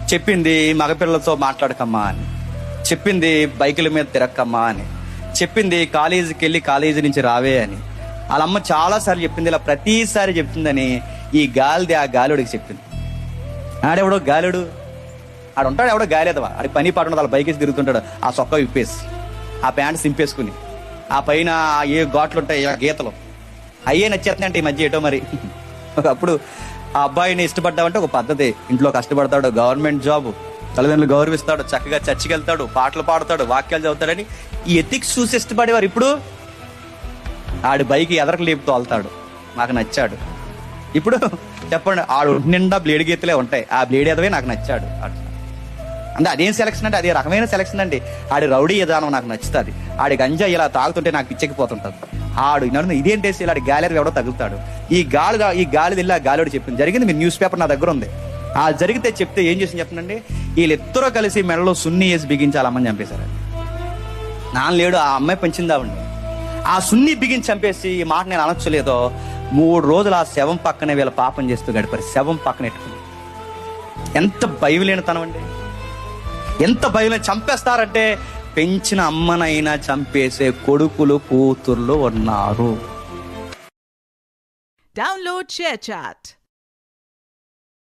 చెప్పింది మగపిల్లలతో మాట్లాడకమ్మా అని, చెప్పింది బైకుల మీద తిరక్కమ్మా అని, చెప్పింది కాలేజీకి వెళ్ళి కాలేజీ నుంచి రావే అని. వాళ్ళమ్మ చాలాసార్లు చెప్పింది, ఇలా ప్రతిసారి చెప్తుందని ఈ గాలిది ఆ గాలుడికి చెప్పింది. ఆడెవడో గాలుడు, ఆడుంటాడు ఎవడో గాలేదవా, ఆడికి పని పాటు వాళ్ళ బైక్ వేసి తిరుగుతుంటాడు, ఆ సొక్క విప్పేసి ఆ ప్యాంట్ సింపేసుకుని ఆ పైన ఏ ఘాట్లు ఉంటాయి ఆ గీతలు అయ్యే నచ్చేస్తున్నాయంటే ఈ మధ్య ఏటో మరి. ఒకప్పుడు ఆ అబ్బాయిని ఇష్టపడ్డామంటే ఒక పద్ధతి, ఇంట్లో కష్టపడతాడు, గవర్నమెంట్ జాబ్, తల్లిదండ్రులు గౌరవిస్తాడు, చక్కగా చర్చికి వెళ్తాడు, పాటలు పాడతాడు, వాక్యాలు చదువుతాడని ఈ ఎథిక్స్ చూసి ఇష్టపడేవారు. ఇప్పుడు ఆడి బైక్ ఎదరకు లేపుతూ వెళ్తాడు, నాకు నచ్చాడు. ఇప్పుడు చెప్పండి, ఆడు నిండా బ్లేడ్ గీతలే ఉంటాయి, ఆ బ్లేడ్ ఎదవే నాకు నచ్చాడు. అంటే అదేం సెలక్షన్ అంటే అదే రకమైన సెలక్షన్ అండి. ఆడి రౌడీ విధానం నాకు నచ్చుతుంది, ఆడి గంజా ఇలా తాగుతుంటే నాకు పిచ్చెక్కిపోతుంటది. ఆడు నన్ను ఇదేంటేసి ఇలాంటి గాలి ఎవడో తగులుతాడు. ఈ గాలి వెళ్ళి ఆ గాలిడు చెప్పింది. జరిగింది, మీరు న్యూస్ పేపర్ నా దగ్గర ఉంది. ఆ జరిగితే చెప్తే ఏం చేసింది చెప్పండి. వీళ్ళిద్దరూ కలిసి మెడలో సున్ని వేసి బిగించాలి, అమ్మని చంపేశారు. నాన్న లేడు, ఆ అమ్మాయి పెంచింది ఆవిడ్ని. ఆ సున్ని బిగించి చంపేసి, ఈ మాట నేను అనొచ్చలేదో, 3 రోజులు ఆ శవం పక్కనే వీళ్ళ పాపం చేస్తూ గడిపారు. శవం పక్కన ఎట్టుకుని. ఎంత భయలేనితనం అండి, ఎంత భయం. చంపేస్తారంటే పెంచిన అమ్మనైనా చంపేసే కొడుకులు కూతుర్లు ఉన్నారు. Download ShareChat.